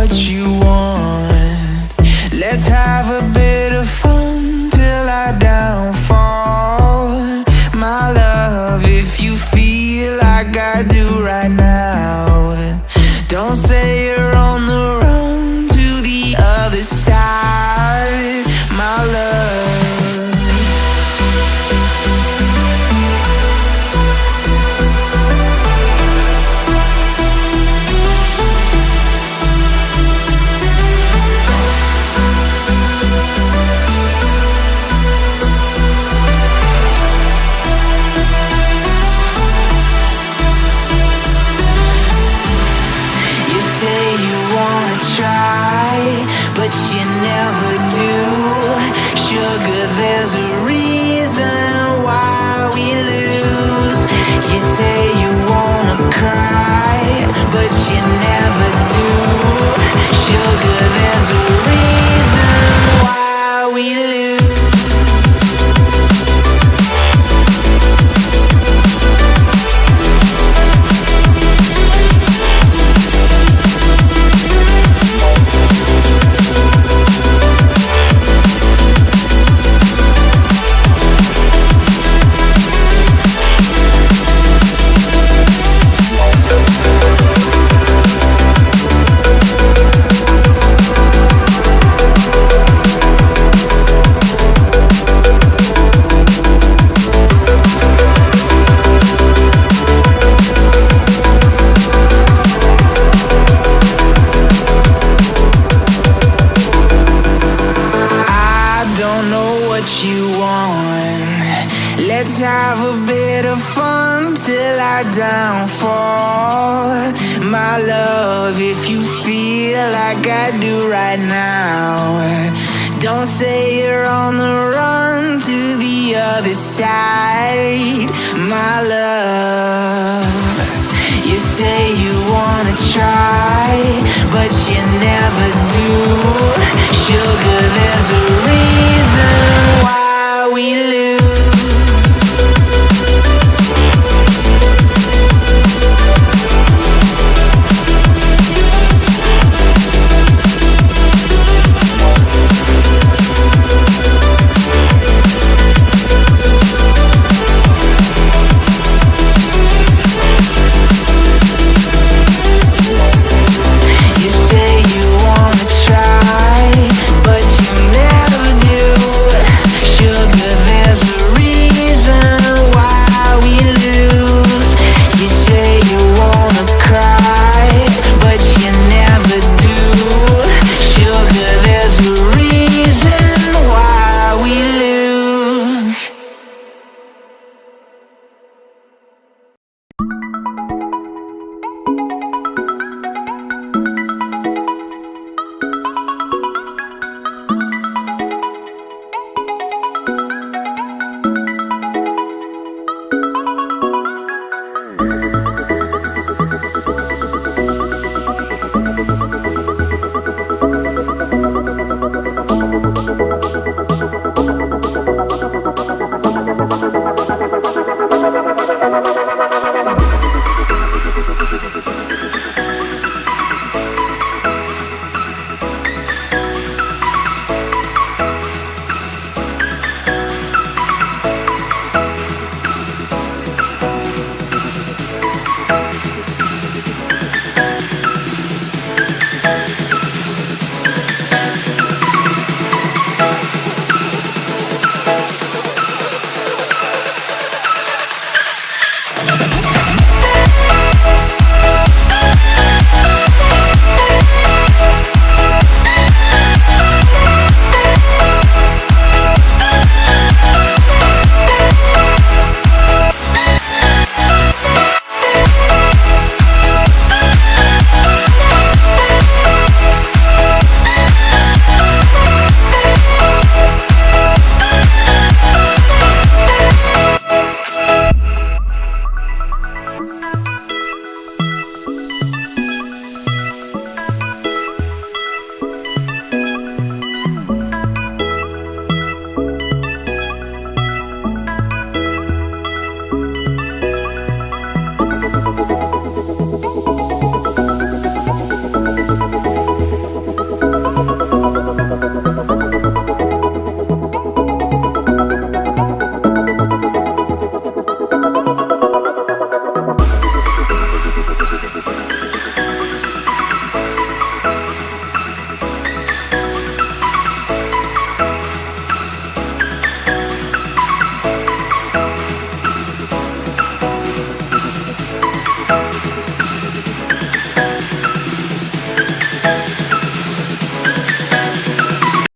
what you want. Let's have a bit of fun till I downfall. My love, if you feel like I do right now, don't say you're on the run to the other side, my love. But you never do. Sugar, there's a reason why we lose. You say you wanna cry, but you never do. Sugar, there's a reason why we lose. You want. Let's have a bit of fun till I downfall, my love, if you feel like I do right now. Don't say you're on the run to the other side, my love. You say you wanna try, but you never do. Sugar, there's a